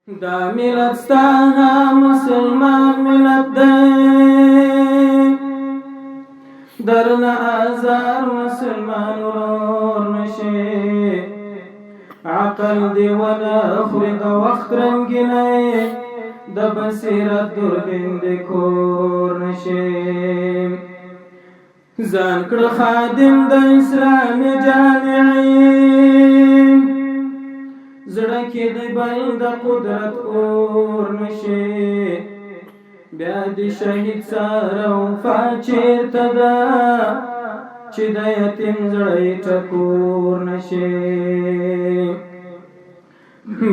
دا ملت ستا مسلمان ملت دی درنه آزار مسلمان ورور نشي عقل دی ونه خوري د وخت رنګینی د بصیرت دوربین دی کور نشي ځان کړ خادم د اسلامي جامعي زړه کې دی بل د قدرت اور نشي بیا دی شهید سره وفا چیرته ده چې د یتیم زړه ټکور نشي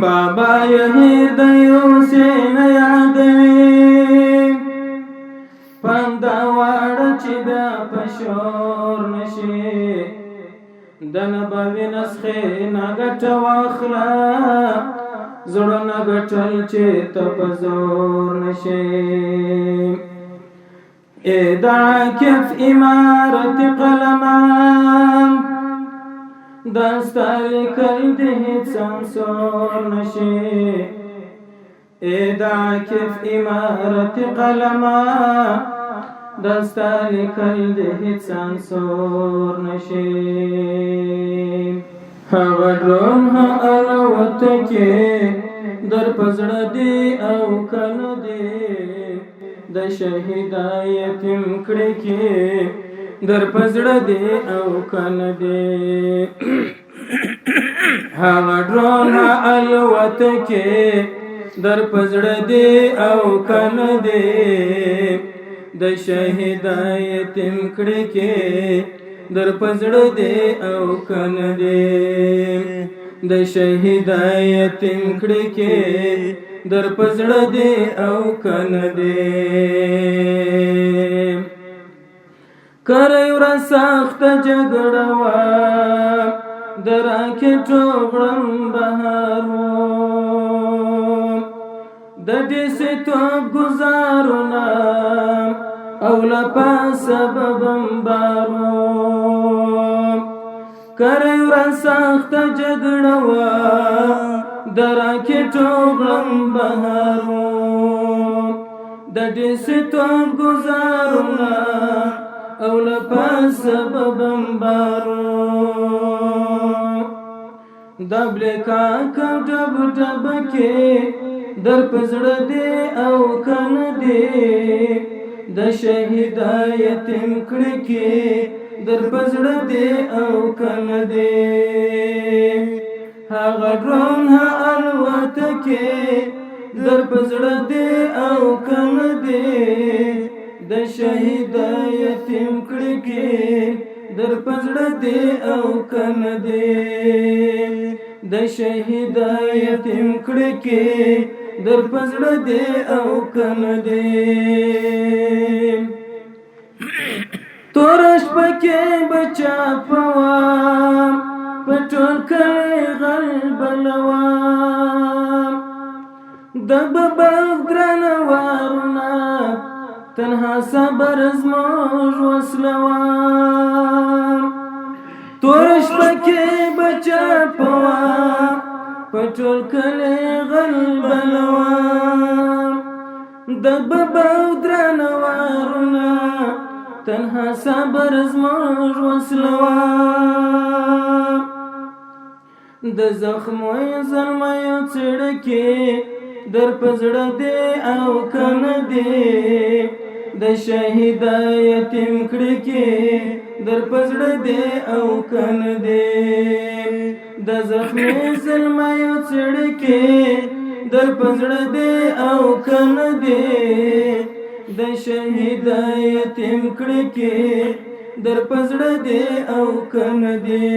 بابا یې د حسین یادوي پند واړه چې بیا پشور نشي د نبوي نسخې نه ګټه واخله زړه نه ګټل چې ته په زور نشي د عاکف امارت قلمان دا ستا لیکل د هېڅ سانسور نشي د عاکف امارت قلمان دا ستا لیکل د هېڅ سانسور نشي هغه ډرون الوته کې در په زړه دی او که نه دی د شهیدا یتیم کړي کې در په زړه دی او که نه دی هغه ډرون الوته کې در په زړه دی او که نه دی د شهیدا یتیم کړي کې در پزړه دی او کنه دی د شهیدا یتیم کړي کې در پزړه دی او کنه دی کرای ور سخت جګړه وا دراکه ټوغړم بهارو د دې ستو گزارونه او لپا سببم بارو کرای ورا سخت جګړه وا دراکه ټوغړم بهارو د دې ستو گزارونه او لپا سببم بارو دبلکا کا ډب ډب کې در پزړه دی او کنه دی د شهیدا یتیم کړي کې در پزړه دی او کنه دی هغه ډرون الوته کې در پزړه دی او کنه دی د شهیدا یتیم کړي کې در پزړه دی او کنه دی د شهیدا یتیم کړي کې در پزړه دی او کنه دی تورش پکې بچا پوا پټول کړي غل بلوا دب بغرن وارنا تنها صبر زموږ وسلوا تورش پکې بچا پوا پټول کړي غل بلوا دب بغرن وارنا تنها صبر زموږ وسلوا د زخمو زلمیو څړکې در پزړه دی او کنه دی د شهیدا یتیم کړي کې در پزړه دی او کنه دی د زخمو زلمیو څړکې در پزړه دی او کنه دی د شهیدا یتیم کړي کې در پزړه دی او کنه دی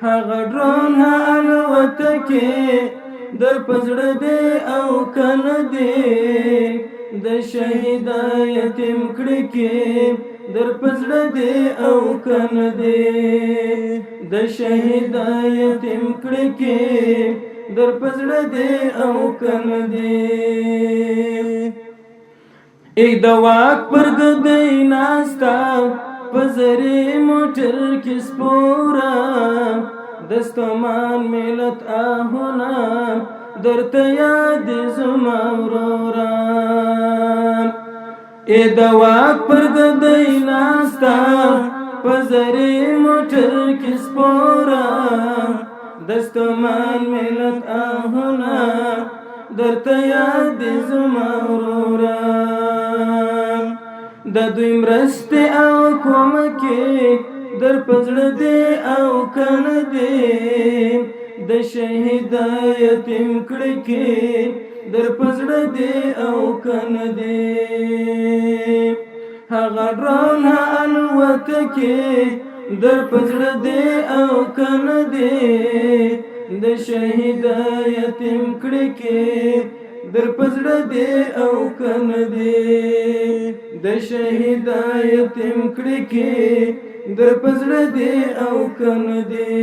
هغه ډرون الوته کې در پزړه دی او کنه دی د شهیدا یتیم کړي کې در پزړه دی او کنه دی د شهیدا یتیم کړي کې در پزړه دی او کنه دی ای د واک پر ګدای ناستا پزری موټر کې سپورا دستمان ملت آهونا درته یاد زما ورورا ای د واک پر ګدۍ ناستا په زرې موټر کې سپوره دستمان ملت آهونه درته یاد زما ورورا د دوی مرستې او کومکې در په زړه دې او کنه دې د شهید یتیم کړکې در په زړه دې او کنه دې هغه ډرون الوتکې در په زړه دې او کنه دې د شهید یتیم کړکې در په زړه دې او کنه دې د شهید یتیم کړکې در په زړه دې او کنه دې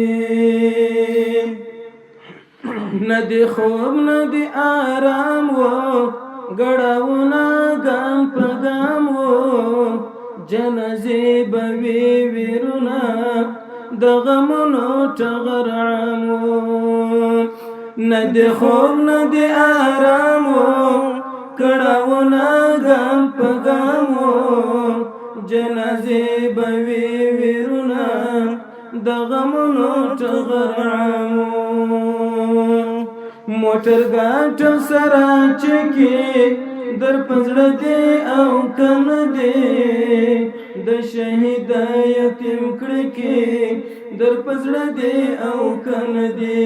نه دې خوب نه دې آرام وو ګړاوونه ګام په ګام وو جنازې به وي ویرونه د غمونو ټغر عام وو نه دې خوب نه دې آرام وو ګړاوونه ګام په ګام وو جنازې به وي ویرونه د غمونو ټغر عام وو موټر ګاټو سره چکې در په زړه دې او کنه دې د شهید یتیم کړکې در په زړه دې او کنه دې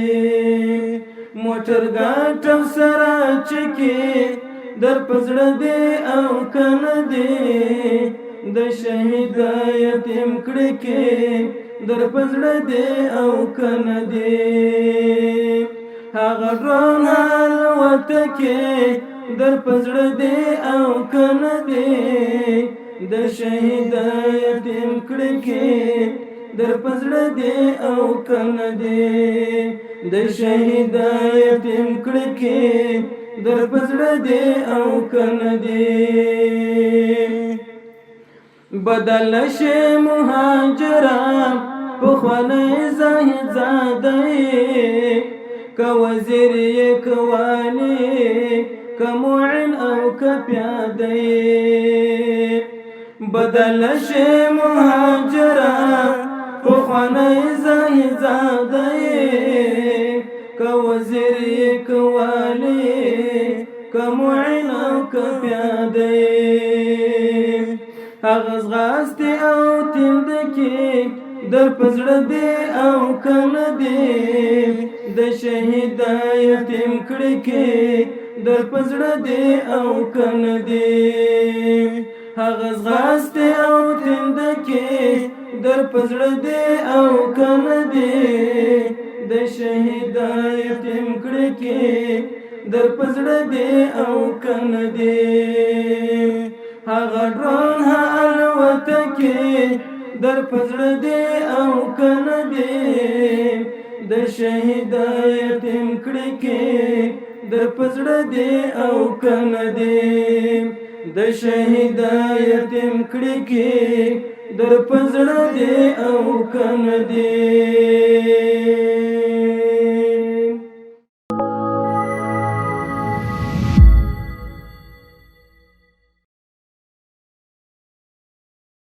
موټر ګاټو سره چکې در په زړه دې او کنه دې د شهید یتیم کړکې در په زړه دې او کنه دې هغه ډرون الوتکې در په زړه دې او کنه دې د شهید یتیم کړکې در په زړه دې او کنه دې د شهید یتیم کړکې در په زړه دې او کنه دې بدل شي مهاجران پخوانی زاهد زاده که وزیر یک والی که معین او که پیاده بدل شي مهاجران پخوانی زاهد زاده که وزیر یک والی که معین او که پیاده اغز غاستی او تندکی در پزړه دې او کنه دې د شهید یتیم کړکې در پزړه دې او کنه دې اغز غاستی او تندکی در پزړه دې او کنه دې د شهید یتیم کړکې در پزړه دې او کنه دې هغه ډرون الوتکې در پزړه دې او کنه دې د شهید یتیم کړکې در پزړه دې او کنه دې د شهید یتیم کړکې در پزړه دې او کنه دې